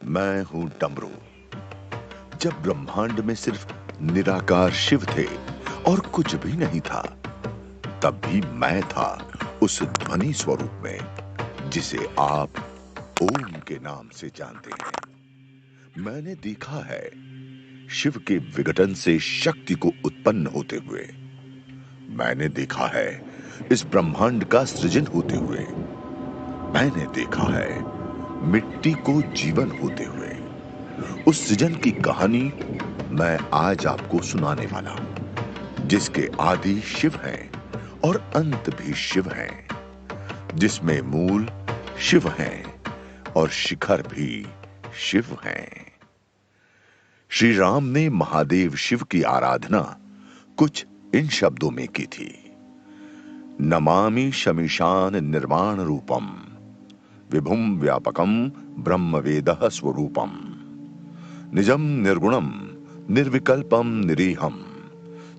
मैं हूं डमरू। जब ब्रह्मांड में सिर्फ निराकार शिव थे और कुछ भी नहीं था, तब भी मैं था उस ध्वनि स्वरूप में जिसे आप ओम के नाम से जानते हैं। मैंने देखा है शिव के विघटन से शक्ति को उत्पन्न होते हुए। मैंने देखा है इस ब्रह्मांड का सृजन होते हुए। मैंने देखा है मिट्टी को जीवन होते हुए। उस सृजन की कहानी मैं आज आपको सुनाने वाला हूं, जिसके आदि शिव हैं और अंत भी शिव हैं, जिसमें मूल शिव हैं और शिखर भी शिव हैं। श्री राम ने महादेव शिव की आराधना कुछ इन शब्दों में की थी। नमामि शमीशान निर्वाण रूपम विभुम व्यापकम ब्रह्म वेदः स्वरूपम निजम निर्गुणम निर्विकल्पम निरीहम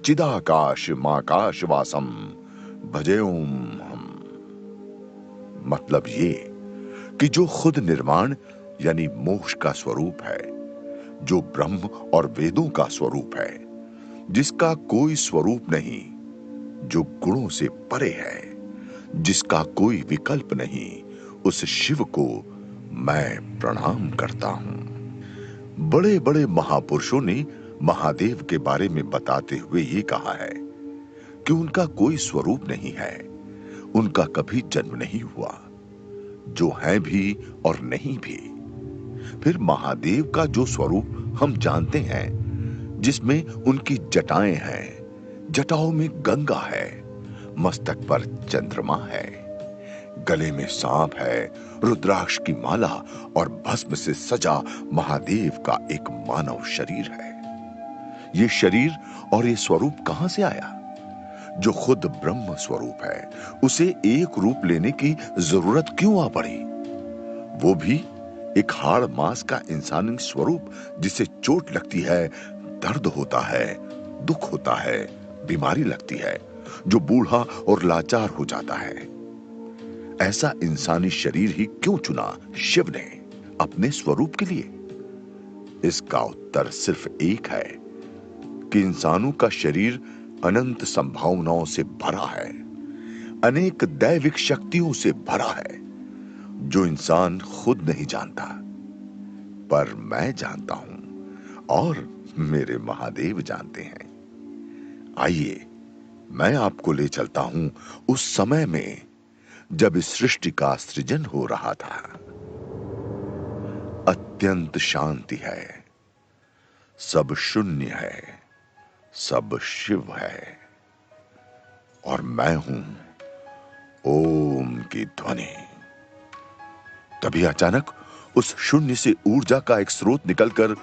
चिदाकाश माकाश वासम भजेऊम हम। मतलब ये कि जो खुद निर्वाण यानी मोक्ष का स्वरूप है, जो ब्रह्म और वेदों का स्वरूप है, जिसका कोई स्वरूप नहीं, जो गुणों से परे है, जिसका कोई विकल्प नहीं, उस शिव को मैं प्रणाम करता हूं। बड़े बड़े महापुरुषों ने महादेव के बारे में बताते हुए ये कहा है कि उनका कोई स्वरूप नहीं है, उनका कभी जन्म नहीं हुआ, जो है भी और नहीं भी। फिर महादेव का जो स्वरूप हम जानते हैं, जिसमें उनकी जटाएं हैं, जटाओं में गंगा है, मस्तक पर चंद्रमा है, गले में सांप है, रुद्राक्ष की माला और भस्म से सजा महादेव का एक मानव शरीर है। ये शरीर और ये स्वरूप कहां से आया? जो खुद ब्रह्म स्वरूप है, उसे एक रूप लेने की जरूरत क्यों आ पड़ी? वो भी एक हाड़ मांस का इंसानी स्वरूप, जिसे चोट लगती है, दर्द होता है, दुख होता है, बीमारी लगती है, जो बूढ़ा और लाचार हो जाता है। ऐसा इंसानी शरीर ही क्यों चुना शिव ने अपने स्वरूप के लिए? इसका उत्तर सिर्फ एक है कि इंसानों का शरीर अनंत संभावनाओं से भरा है, अनेक दैविक शक्तियों से भरा है, जो इंसान खुद नहीं जानता, पर मैं जानता हूं और मेरे महादेव जानते हैं। आइए, मैं आपको ले चलता हूं उस समय में जब इस सृष्टि का सृजन हो रहा था। अत्यंत शांति है, सब शून्य है, सब शिव है, और मैं हूं ओम की ध्वनि। तभी अचानक उस शून्य से ऊर्जा का एक स्रोत निकलकर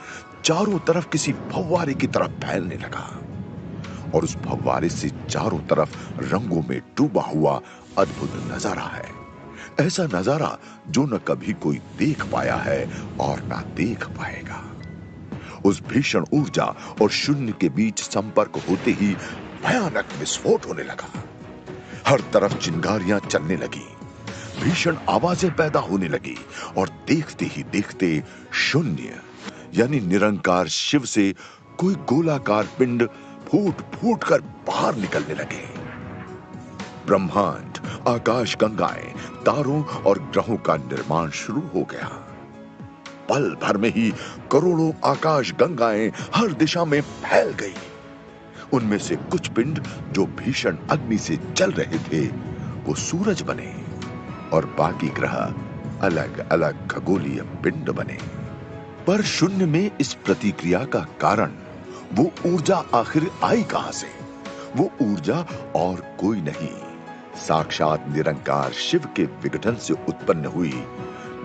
चारों तरफ किसी फव्वारे की तरफ फैलने लगा, और उस फव्वारे से चारों तरफ रंगों में डूबा हुआ अद्भुत नजारा है। ऐसा नजारा जो न कभी कोई देख पाया है और ना देख पाएगा। उस भीषण ऊर्जा और शून्य के बीच संपर्क होते ही भयानक विस्फोट होने लगा। हर तरफ चिंगारियां चलने लगी, भीषण आवाजें पैदा होने लगी, और देखते ही देखते शून्य यानी निरंकार शिव से कोई गोलाकार पिंड फूट फूट कर बाहर निकलने लगे। ब्रह्मांड, आकाश गंगाएं, तारों और ग्रहों का निर्माण शुरू हो गया। पल भर में ही करोड़ों आकाश गंगाएं हर दिशा में फैल गई। उनमें से कुछ पिंड जो भीषण अग्नि से जल रहे थे, वो सूरज बने, और बाकी ग्रह अलग अलग खगोलीय पिंड बने। पर शून्य में इस प्रतिक्रिया का कारण, वो ऊर्जा आखिर आई कहां से? वो ऊर्जा और कोई नहीं, साक्षात निरंकार शिव के विघटन से उत्पन्न हुई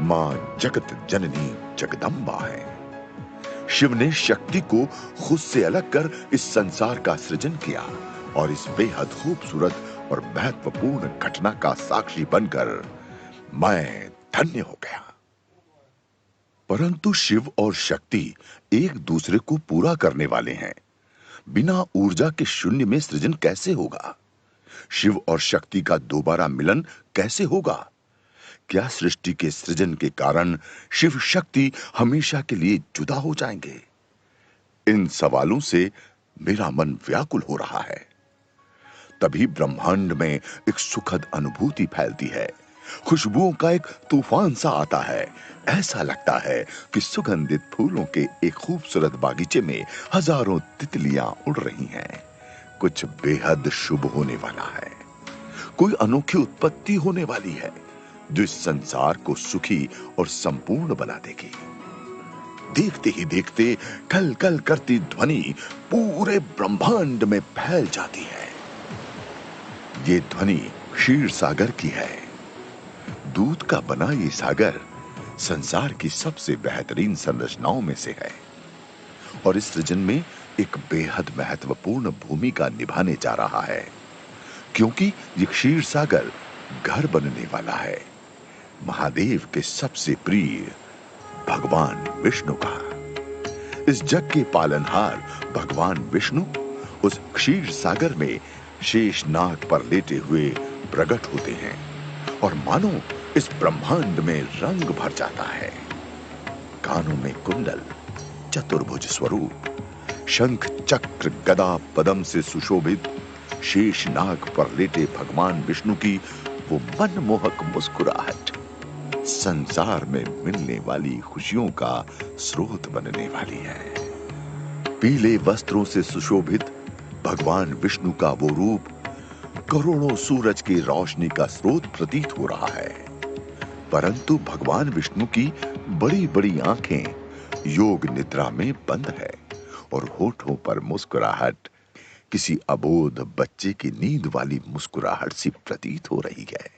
मां जगत जननी जगदम्बा है। शिव ने शक्ति को खुद से अलग कर इस संसार का सृजन किया, और इस बेहद खूबसूरत और महत्वपूर्ण घटना का साक्षी बनकर मैं धन्य हो गया। परंतु शिव और शक्ति एक दूसरे को पूरा करने वाले हैं। बिना ऊर्जा के शून्य में सृजन कैसे होगा? शिव और शक्ति का दोबारा मिलन कैसे होगा? क्या सृष्टि के सृजन के कारण शिव शक्ति हमेशा के लिए जुदा हो जाएंगे? इन सवालों से मेरा मन व्याकुल हो रहा है। तभी ब्रह्मांड में एक सुखद अनुभूति फैलती है। खुशबुओं का एक तूफान सा आता है। ऐसा लगता है कि सुगंधित फूलों के एक खूबसूरत बागीचे में हजारों तितलियां उड़ रही हैं। कुछ बेहद शुभ होने वाला है। कोई अनोखी उत्पत्ति होने वाली है जो इस संसार को सुखी और संपूर्ण बना देगी। देखते ही देखते कल कल करती ध्वनि पूरे ब्रह्मांड में फैल जाती है। ये ध्वनि क्षीर सागर की है। दूध का बना ये सागर संसार की सबसे बेहतरीन संरचनाओं में से है और इस सृजन में एक बेहद महत्वपूर्ण भूमिका निभाने जा रहा है, क्योंकि ये क्षीर सागर घर बनने वाला है महादेव के सबसे प्रिय भगवान विष्णु का। इस जग के पालनहार भगवान विष्णु उस क्षीर सागर में शेष नाग पर लेटे हुए प्रकट होते हैं और मानो इस ब्रह्मांड में रंग भर जाता है। कानों में कुंडल, चतुर्भुज स्वरूप, शंख चक्र गदा पद्म से सुशोभित शेष नाग पर लेटे भगवान विष्णु की वो मनमोहक मुस्कुराहट संसार में मिलने वाली खुशियों का स्रोत बनने वाली है। पीले वस्त्रों से सुशोभित भगवान विष्णु का वो रूप करोड़ों सूरज की रोशनी का स्रोत प्रतीत हो रहा है, परंतु भगवान विष्णु की बड़ी बड़ी आंखें योग निद्रा में बंद है और होठों पर मुस्कुराहट किसी अबोध बच्चे की नींद वाली मुस्कुराहट सी प्रतीत हो रही है।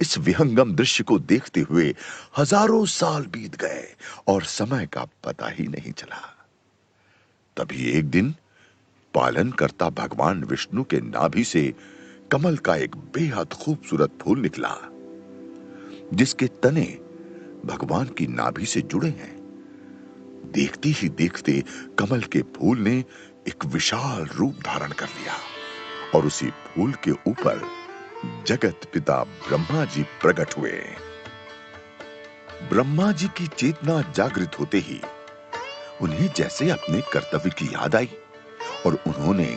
इस विहंगम दृश्य को देखते हुए हजारों साल बीत गए और समय का पता ही नहीं चला। तभी एक दिन पालनकर्ता भगवान विष्णु के नाभि से कमल का एक बेहद खूबसूरत फूल निकला, जिसके तने भगवान की नाभि से जुड़े हैं। देखते ही देखते कमल के फूल ने एक विशाल रूप धारण कर लिया और उसी फूल के ऊपर जगत पिता ब्रह्मा जी प्रकट हुए। ब्रह्मा जी की चेतना जागृत होते ही उन्हें जैसे अपने कर्तव्य की याद आई और उन्होंने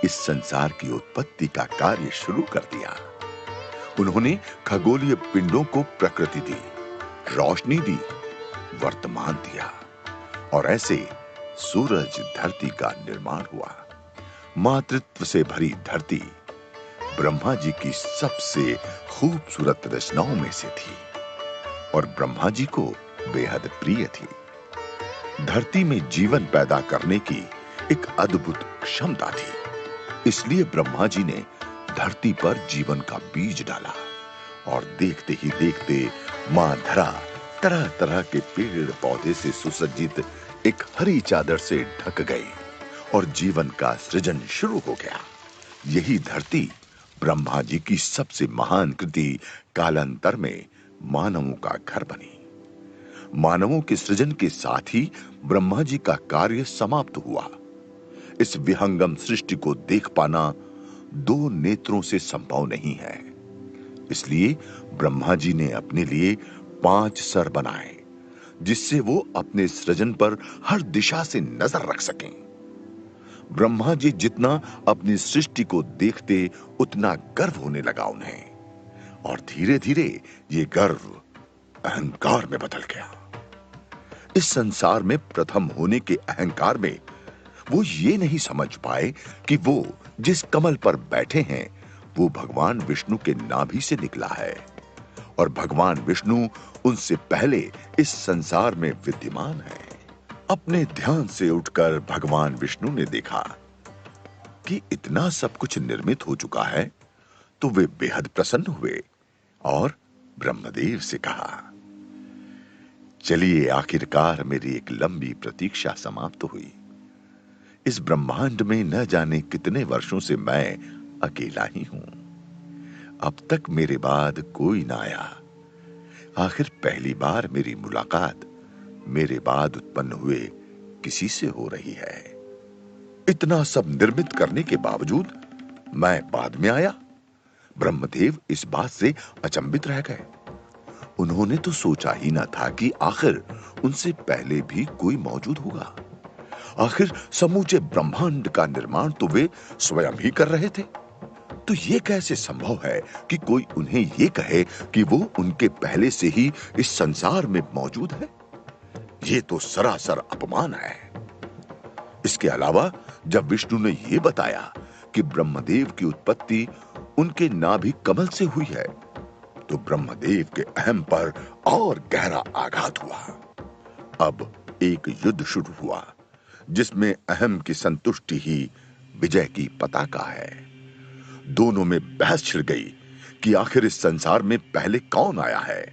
इस संसार की उत्पत्ति का कार्य शुरू कर दिया। उन्होंने खगोलीय पिंडों को प्रकृति दी, रोशनी दी, वर्तमान दिया और ऐसे सूरज धरती का निर्माण हुआ। मातृत्व से भरी धरती ब्रह्मा जी की सबसे खूबसूरत रचनाओं में से थी और ब्रह्मा जी को बेहद प्रिय थी। धरती में जीवन पैदा करने की एक अद्भुत क्षमता थी, इसलिए ब्रह्मा जी ने धरती पर जीवन का बीज डाला और देखते ही देखते मां धरा तरह तरह के पेड़ पौधे से सुसज्जित एक हरी चादर से ढक गई और जीवन का सृजन शुरू हो गया। यही धरती ब्रह्मा जी की सबसे महान कृति कालांतर में मानवों का घर बनी। मानवों के सृजन के साथ ही ब्रह्मा जी का कार्य समाप्त हुआ। इस विहंगम सृष्टि को देख पाना दो नेत्रों से संभव नहीं है, इसलिए ब्रह्मा जी ने अपने लिए 5 सर बनाए, जिससे वो अपने सृजन पर हर दिशा से नजर रख सकें। ब्रह्मा जी जितना अपनी सृष्टि को देखते उतना गर्व होने लगा उन्हें और धीरे धीरे ये गर्व अहंकार में बदल गया। इस संसार में प्रथम होने के अहंकार में वो ये नहीं समझ पाए कि वो जिस कमल पर बैठे हैं वो भगवान विष्णु के नाभि से निकला है और भगवान विष्णु उनसे पहले इस संसार में विद्यमान है। अपने ध्यान से उठकर भगवान विष्णु ने देखा कि इतना सब कुछ निर्मित हो चुका है, तो वे बेहद प्रसन्न हुए और ब्रह्मदेव से कहा, चलिए आखिरकार मेरी एक लंबी प्रतीक्षा समाप्त हुई। इस ब्रह्मांड में न जाने कितने वर्षों से मैं अकेला ही हूं। अब तक मेरे बाद कोई ना आया। आखिर पहली बार मेरी मुलाकात मेरे बाद उत्पन्न हुए किसी से हो रही है। इतना सब निर्मित करने के बावजूद मैं बाद में आया। ब्रह्मदेव इस बात से अचंभित रह गए उन्होंने तो सोचा ही ना था कि आखिर उनसे पहले भी कोई मौजूद होगा। आखिर समूचे ब्रह्मांड का निर्माण तो वे स्वयं ही कर रहे थे। तो ये कैसे संभव है कि कोई उन्हें ये कहे कि वो उनके पहले से ही इस संसार में मौजूद है? ये तो सरासर अपमान है। इसके अलावा जब विष्णु ने यह बताया कि ब्रह्मदेव की उत्पत्ति उनके नाभि कमल से हुई है, तो ब्रह्मदेव के अहम पर और गहरा आघात हुआ। अब एक युद्ध शुरू हुआ जिसमें अहम की संतुष्टि ही विजय की पताका है। दोनों में बहस छिड़ गई कि आखिर इस संसार में पहले कौन आया है,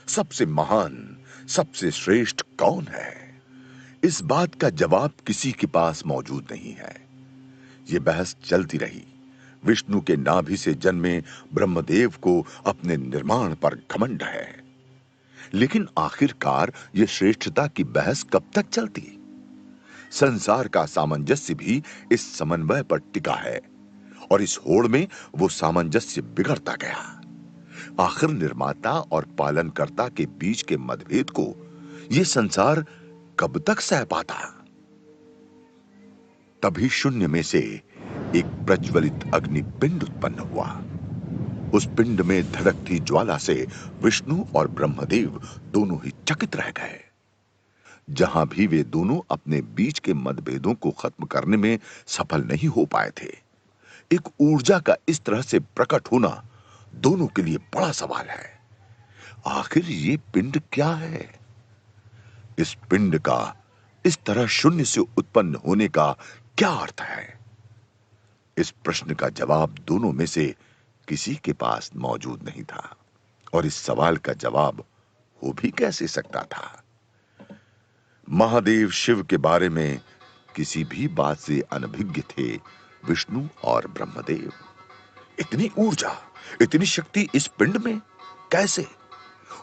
सबसे महान, सबसे श्रेष्ठ कौन है। इस बात का जवाब किसी के पास मौजूद नहीं है। यह बहस चलती रही। विष्णु के नाभि से जन्मे ब्रह्मदेव को अपने निर्माण पर घमंड है, लेकिन आखिरकार यह श्रेष्ठता की बहस कब तक चलती? संसार का सामंजस्य भी इस समन्वय पर टिका है और इस होड़ में वो सामंजस्य बिगड़ता गया। आखिर निर्माता और पालनकर्ता के बीच के मतभेद को यह संसार कब तक सह पाता? तभी शून्य में से एक प्रज्वलित अग्नि पिंड उत्पन्न हुआ। उस पिंड में धड़कती ज्वाला से विष्णु और ब्रह्मदेव दोनों ही चकित रह गए। जहां भी वे दोनों अपने बीच के मतभेदों को खत्म करने में सफल नहीं हो पाए थे, एक ऊर्जा का इस तरह से प्रकट होना दोनों के लिए बड़ा सवाल है। आखिर ये पिंड क्या है? इस पिंड का इस तरह शून्य से उत्पन्न होने का क्या अर्थ है? इस प्रश्न का जवाब दोनों में से किसी के पास मौजूद नहीं था, और इस सवाल का जवाब हो भी कैसे सकता था? महादेव शिव के बारे में किसी भी बात से अनभिज्ञ थे विष्णु और ब्रह्मदेव। इतनी ऊर्जा, इतनी शक्ति इस पिंड में कैसे?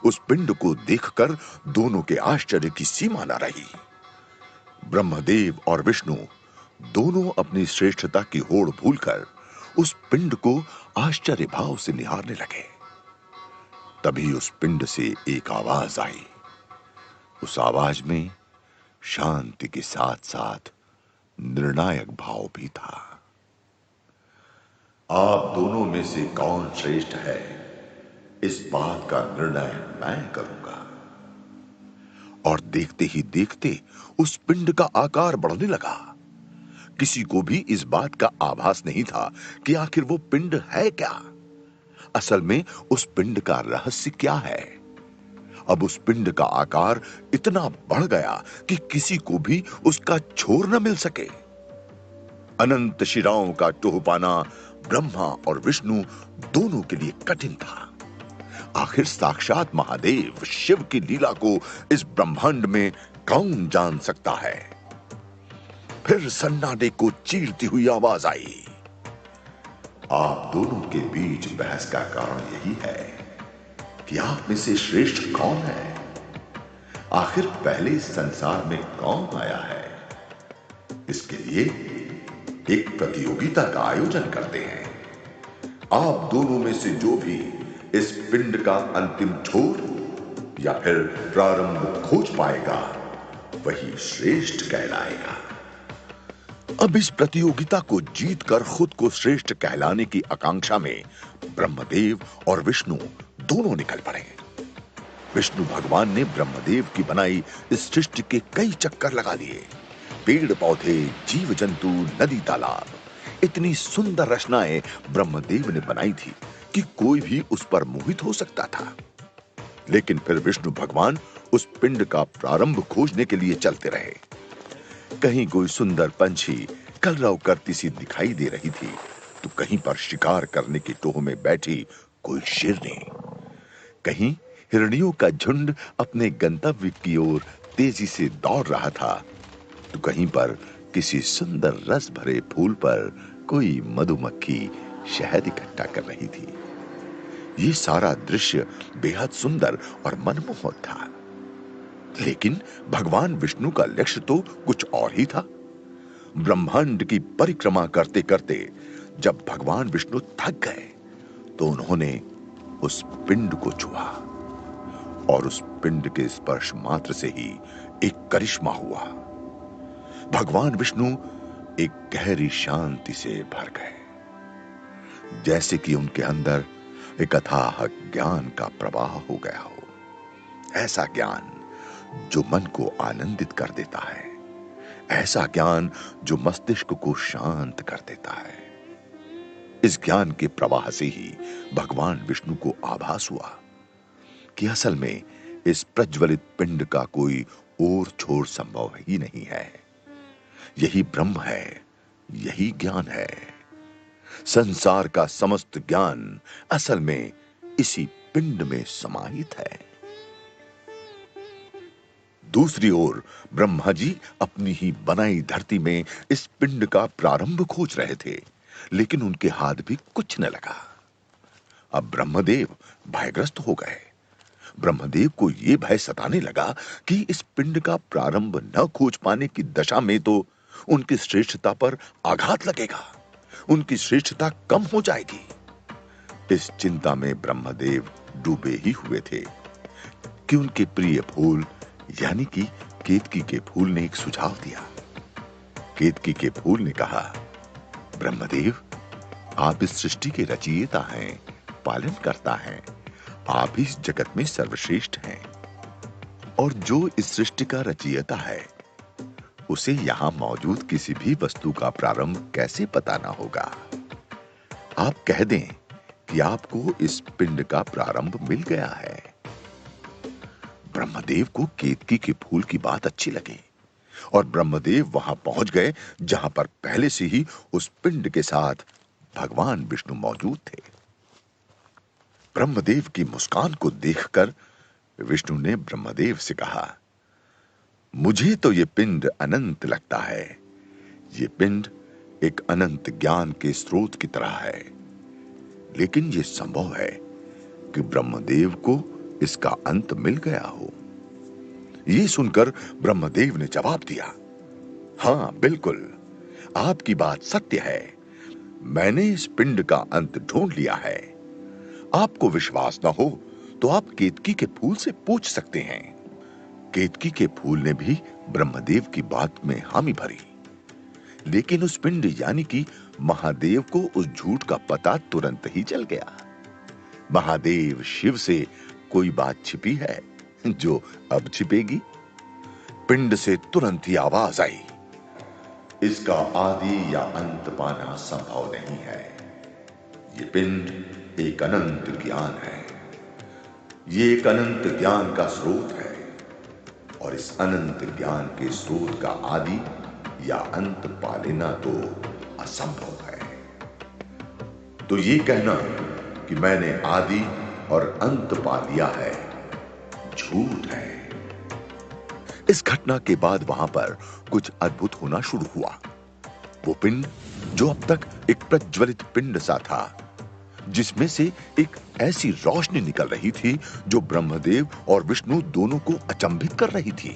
उस पिंड को देखकर दोनों के आश्चर्य की सीमा न रही। ब्रह्मदेव और विष्णु दोनों अपनी श्रेष्ठता की होड़ भूलकर उस पिंड को आश्चर्य भाव से निहारने लगे। तभी उस पिंड से एक आवाज आई। उस आवाज में शांति के साथ साथ निर्णायक भाव भी था। आप दोनों में से कौन श्रेष्ठ है, इस बात का निर्णय मैं करूंगा। और देखते ही देखते उस पिंड का आकार बढ़ने लगा। किसी को भी इस बात का आभास नहीं था कि आखिर वो पिंड है क्या। असल में उस पिंड का रहस्य क्या है? अब उस पिंड का आकार इतना बढ़ गया कि किसी को भी उसका छोर न मिल सके। अनंत शिराओं का टोह पाना ब्रह्मा और विष्णु दोनों के लिए कठिन था। आखिर साक्षात महादेव शिव की लीला को इस ब्रह्मांड में कौन जान सकता है? फिर सन्नाटे को चीरती हुई आवाज आई। आप दोनों के बीच बहस का कारण यही है कि आप में से श्रेष्ठ कौन है। आखिर पहले इस संसार में कौन आया है? इसके लिए एक प्रतियोगिता का आयोजन करते हैं। आप दोनों में से जो भी इस पिंड का अंतिम छोर या फिर प्रारंभ खोज पाएगा, वही श्रेष्ठ कहलाएगा। अब इस प्रतियोगिता को जीतकर खुद को श्रेष्ठ कहलाने की आकांक्षा में ब्रह्मदेव और विष्णु दोनों निकल पड़े। विष्णु भगवान ने ब्रह्मदेव की बनाई इस सृष्टि के कई चक्कर लगा लिए। पेड़ पौधे, जीव जंतु, नदी तालाब, इतनी सुंदर रचनाएं ब्रह्मदेव ने बनाई थी कि कोई भी उस पर मोहित हो सकता था। लेकिन फिर विष्णु भगवान उस पिंड का प्रारंभ खोजने के लिए चलते रहे। कहीं कोई सुंदर पंछी कलरव करती सी दिखाई दे रही थी, तो कहीं पर शिकार करने की टोह में बैठी कोई शेरनी, कहीं हिरणियों का झुंड अपने गंतव्य की ओर तेजी से दौड़ रहा था, तो कहीं पर किसी सुंदर रस भरे फूल पर कोई मधुमक्खी शहद इकट्ठा कर रही थी। ये सारा दृश्य बेहद सुंदर और मनमोहक था। लेकिन भगवान विष्णु का लक्ष्य तो कुछ और ही था। ब्रह्मांड की परिक्रमा करते करते जब भगवान विष्णु थक गए, तो उन्होंने उस पिंड को छुआ और उस पिंड के स्पर्श मात्र से ही एक करिश्मा हुआ। भगवान विष्णु एक गहरी शांति से भर गए, जैसे कि उनके अंदर एक अथाह ज्ञान का प्रवाह हो गया हो। ऐसा ज्ञान जो मन को आनंदित कर देता है, ऐसा ज्ञान जो मस्तिष्क को शांत कर देता है। इस ज्ञान के प्रवाह से ही भगवान विष्णु को आभास हुआ कि असल में इस प्रज्वलित पिंड का कोई और छोर संभव ही नहीं है। यही ब्रह्म है, यही ज्ञान है। संसार का समस्त ज्ञान असल में इसी पिंड में समाहित है। दूसरी ओर ब्रह्मा जी अपनी ही बनाई धरती में इस पिंड का प्रारंभ खोज रहे थे, लेकिन उनके हाथ भी कुछ न लगा। अब ब्रह्मदेव भयग्रस्त हो गए। ब्रह्मदेव को यह भय सताने लगा कि इस पिंड का प्रारंभ न खोज पाने की दशा में तो उनकी श्रेष्ठता पर आघात लगेगा, उनकी श्रेष्ठता कम हो जाएगी। इस चिंता में ब्रह्मदेव डूबे ही हुए थे कि उनके प्रिय फूल यानी कि केतकी के फूल ने एक सुझाव दिया। केतकी के फूल ने कहा, ब्रह्मदेव, आप इस सृष्टि के रचयिता हैं, पालन करता हैं, आप इस जगत में सर्वश्रेष्ठ हैं, और जो इस सृष्टि का रचयिता है उसे यहां मौजूद किसी भी वस्तु का प्रारंभ कैसे पता ना होगा। आप कह दें कि आपको इस पिंड का प्रारंभ मिल गया है। ब्रह्मदेव को केतकी के फूल की बात अच्छी लगी और ब्रह्मदेव वहां पहुंच गए जहां पर पहले से ही उस पिंड के साथ भगवान विष्णु मौजूद थे। ब्रह्मदेव की मुस्कान को देखकर विष्णु ने ब्रह्मदेव से कहा, मुझे तो ये पिंड अनंत लगता है। ये पिंड एक अनंत ज्ञान के स्रोत की तरह है, लेकिन ये संभव है कि ब्रह्मदेव को इसका अंत मिल गया हो। ये सुनकर ब्रह्मदेव ने जवाब दिया, हां बिल्कुल, आपकी बात सत्य है। मैंने इस पिंड का अंत ढूंढ लिया है। आपको विश्वास न हो तो आप केतकी के फूल से पूछ सकते हैं। केतकी के फूल ने भी ब्रह्मदेव की बात में हामी भरी, लेकिन उस पिंड यानी कि महादेव को उस झूठ का पता तुरंत ही चल गया। महादेव शिव से कोई बात छिपी है जो अब छिपेगी? पिंड से तुरंत ही आवाज आई, इसका आदि या अंत पाना संभव नहीं है। ये पिंड एक अनंत ज्ञान है। ये एक अनंत ज्ञान का स्रोत है, और इस अनंत ज्ञान के स्रोत का आदि या अंत पा लेना तो असंभव है। तो ये कहना कि मैंने आदि और अंत पा लिया है, झूठ है। इस घटना के बाद वहां पर कुछ अद्भुत होना शुरू हुआ। वो पिंड जो अब तक एक प्रज्वलित पिंड सा था, जिसमें से एक ऐसी रोशनी निकल रही थी जो ब्रह्मदेव और विष्णु दोनों को अचंभित कर रही थी।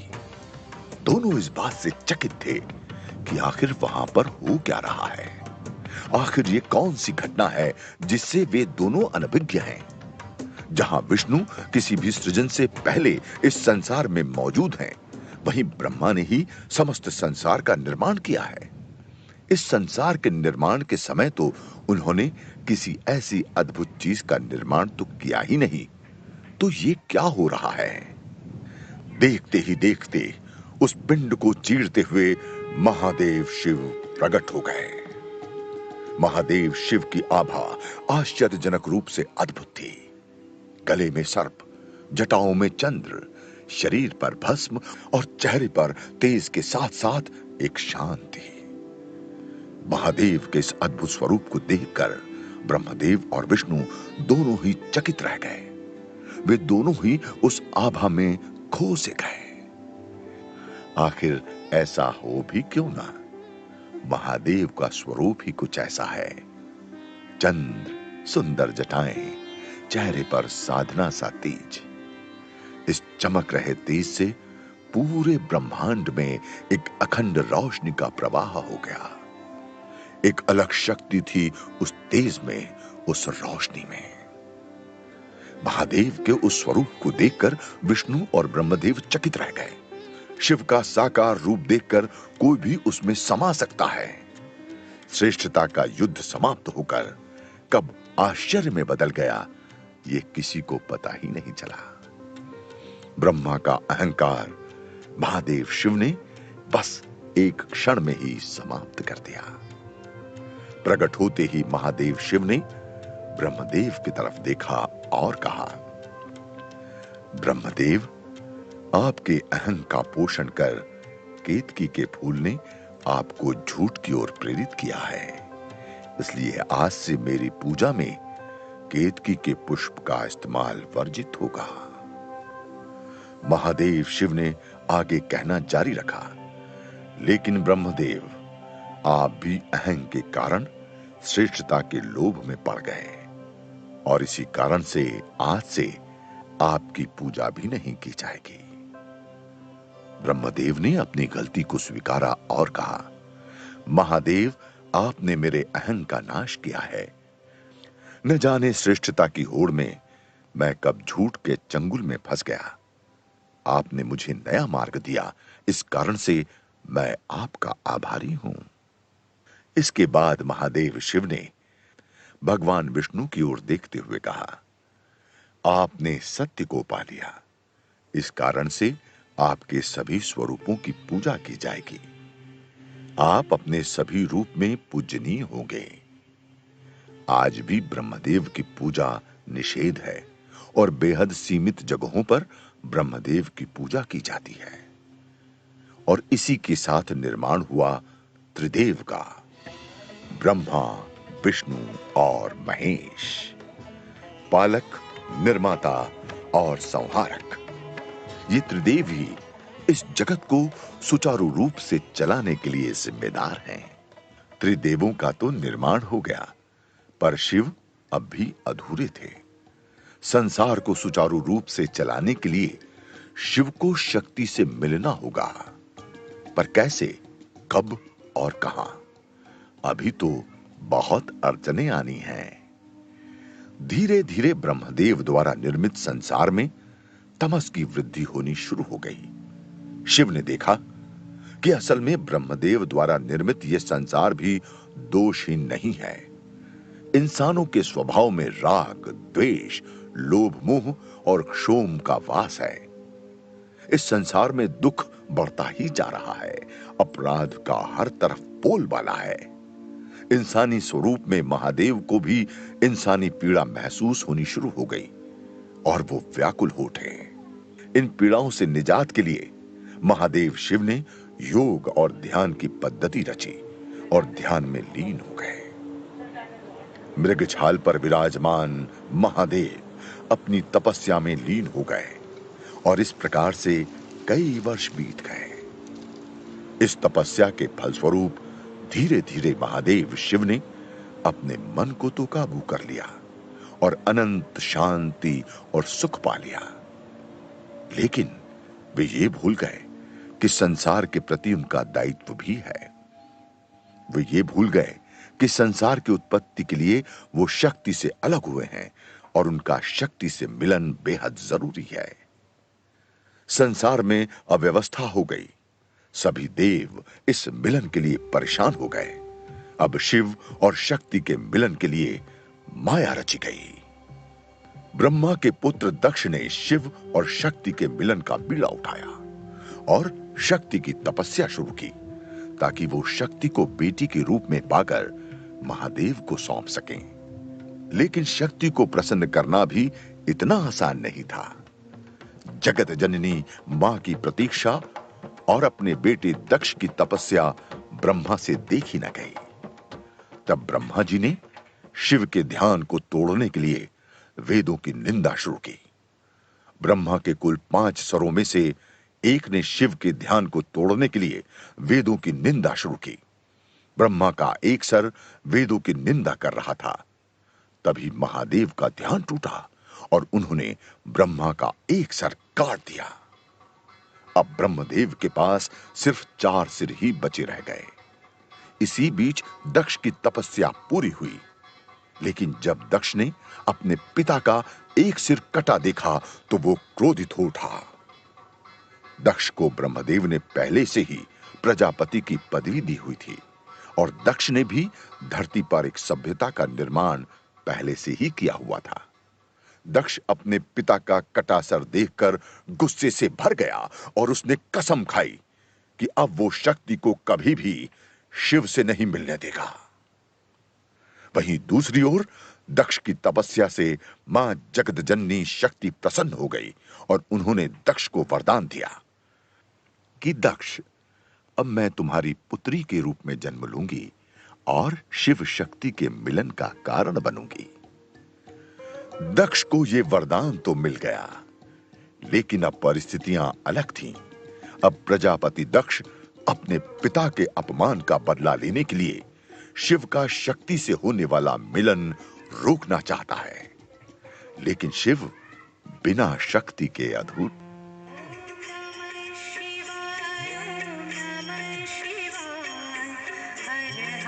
दोनों इस बात से चकित थे कि आखिर वहां पर हो क्या रहा है। आखिर ये कौन सी घटना है जिससे वे दोनों अनभिज्ञ हैं। जहां विष्णु किसी भी सृजन से पहले इस संसार में मौजूद हैं, वहीं ब्रह्मा ने ही समस्त संसार का निर्माण किया है। इस संसार के निर्माण के समय तो उन्होंने किसी ऐसी अद्भुत चीज का निर्माण तो किया ही नहीं। तो ये क्या हो रहा है? देखते ही देखते उस पिंड को चीरते हुए महादेव शिव प्रकट हो गए। महादेव शिव की आभा आश्चर्यजनक रूप से अद्भुत थी। गले में सर्प, जटाओं में चंद्र, शरीर पर भस्म और चेहरे पर तेज के साथ साथ एक शांति। महादेव के इस अद्भुत स्वरूप को देखकर ब्रह्मदेव और विष्णु दोनों ही चकित रह गए। वे दोनों ही उस आभा में खो से गए। आखिर ऐसा हो भी क्यों ना? महादेव का स्वरूप ही कुछ ऐसा है। चंद्र, सुंदर जटाएं, चेहरे पर साधना सा तेज। इस चमक रहे तेज से पूरे ब्रह्मांड में एक अखंड रोशनी का प्रवाह हो गया। एक अलग शक्ति थी उस तेज में, उस रोशनी में। महादेव के उस स्वरूप को देखकर विष्णु और ब्रह्मदेव चकित रह गए। शिव का साकार रूप देखकर कोई भी उसमें समा सकता है। श्रेष्ठता का युद्ध समाप्त होकर कब आश्चर्य में बदल गया, ये किसी को पता ही नहीं चला। ब्रह्मा का अहंकार महादेव शिव ने बस एक क्षण में ही समाप्त कर दिया। प्रकट होते ही महादेव शिव ने ब्रह्मदेव की तरफ देखा और कहा, ब्रह्मदेव, आपके अहं का पोषण कर केतकी के फूल ने आपको झूठ की ओर प्रेरित किया है, इसलिए आज से मेरी पूजा में केतकी के पुष्प का इस्तेमाल वर्जित होगा। महादेव शिव ने आगे कहना जारी रखा, लेकिन ब्रह्मदेव, आप भी अहं के कारण श्रेष्ठता के लोभ में पड़ गए और इसी कारण से आज से आपकी पूजा भी नहीं की जाएगी। ब्रह्मदेव ने अपनी गलती को स्वीकारा और कहा, महादेव, आपने मेरे अहं का नाश किया है। न जाने श्रेष्ठता की होड़ में मैं कब झूठ के चंगुल में फंस गया। आपने मुझे नया मार्ग दिया, इस कारण से मैं आपका आभारी हूं। इसके बाद महादेव शिव ने भगवान विष्णु की ओर देखते हुए कहा, आपने सत्य को पा लिया, इस कारण से आपके सभी स्वरूपों की पूजा की जाएगी। आप अपने सभी रूप में पूजनीय होंगे। आज भी ब्रह्मदेव की पूजा निषेध है और बेहद सीमित जगहों पर ब्रह्मदेव की पूजा की जाती है। और इसी के साथ निर्माण हुआ त्रिदेव का, ब्रह्मा, विष्णु और महेश, पालक, निर्माता और संहारक। ये त्रिदेव ही इस जगत को सुचारू रूप से चलाने के लिए जिम्मेदार हैं। त्रिदेवों का तो निर्माण हो गया, पर शिव अब भी अधूरे थे। संसार को सुचारू रूप से चलाने के लिए शिव को शक्ति से मिलना होगा, पर कैसे, कब और कहां, अभी तो बहुत अड़चनें आनी हैं। धीरे धीरे ब्रह्मदेव द्वारा निर्मित संसार में तमस की वृद्धि होनी शुरू हो गई। शिव ने देखा कि असल में ब्रह्मदेव द्वारा निर्मित यह संसार भी दोषहीन नहीं है। इंसानों के स्वभाव में राग, द्वेष, लोभ, मोह और क्षोम का वास है। इस संसार में दुख बढ़ता ही जा रहा है। अपराध का हर तरफ बोलबाला है। इंसानी स्वरूप में महादेव को भी इंसानी पीड़ा महसूस होनी शुरू हो गई और वो व्याकुल हो उठे। इन पीड़ाओं से निजात के लिए महादेव शिव ने योग और ध्यान की पद्धति रची और ध्यान में लीन हो गए। मृगछाल पर विराजमान महादेव अपनी तपस्या में लीन हो गए और इस प्रकार से कई वर्ष बीत गए। इस तपस्या के फलस्वरूप धीरे धीरे महादेव शिव ने अपने मन को तो काबू कर लिया और अनंत शांति और सुख पा लिया। लेकिन वे ये भूल गए कि संसार के प्रति उनका दायित्व भी है। वे ये भूल गए कि संसार की उत्पत्ति के लिए वो शक्ति से अलग हुए हैं और उनका शक्ति से मिलन बेहद जरूरी है। संसार में अव्यवस्था हो गई। सभी देव इस मिलन के लिए परेशान हो गए। अब शिव और शक्ति के मिलन के लिए माया रची गई। ब्रह्मा के पुत्र दक्ष ने शिव और शक्ति के मिलन का बीड़ा उठाया और शक्ति की तपस्या शुरू की ताकि वो शक्ति को बेटी के रूप में पाकर महादेव को सौंप सकें। लेकिन शक्ति को प्रसन्न करना भी इतना आसान नहीं था। जगत जननी मां की प्रतीक्षा और अपने बेटे दक्ष की तपस्या ब्रह्मा से देखी न गई। तब ब्रह्मा जी ने शिव के ध्यान को तोड़ने के लिए वेदों की निंदा शुरू की। ब्रह्मा के कुल 5 सरों में से एक ने शिव के ध्यान को तोड़ने के लिए वेदों की निंदा शुरू की। ब्रह्मा का एक सर वेदों की निंदा कर रहा था। तभी महादेव का ध्यान टूटा और उन्होंने ब्रह्मा का एक सर काट दिया। अब ब्रह्मदेव के पास सिर्फ 4 सिर ही बचे रह गए। इसी बीच दक्ष की तपस्या पूरी हुई। लेकिन जब दक्ष ने अपने पिता का एक सिर कटा देखा तो वो क्रोधित हो उठा। दक्ष को ब्रह्मदेव ने पहले से ही प्रजापति की पदवी दी हुई थी और दक्ष ने भी धरती पर एक सभ्यता का निर्माण पहले से ही किया हुआ था। दक्ष अपने पिता का कटा सर देखकर गुस्से से भर गया और उसने कसम खाई कि अब वो शक्ति को कभी भी शिव से नहीं मिलने देगा। वहीं दूसरी ओर दक्ष की तपस्या से मां जगतजननी शक्ति प्रसन्न हो गई और उन्होंने दक्ष को वरदान दिया कि दक्ष, अब मैं तुम्हारी पुत्री के रूप में जन्म लूंगी और शिव शक्ति के मिलन का कारण बनूंगी। दक्ष को यह वरदान तो मिल गया, लेकिन अब परिस्थितियां अलग थीं। अब प्रजापति दक्ष अपने पिता के अपमान का बदला लेने के लिए शिव का शक्ति से होने वाला मिलन रोकना चाहता है, लेकिन शिव बिना शक्ति के अधूर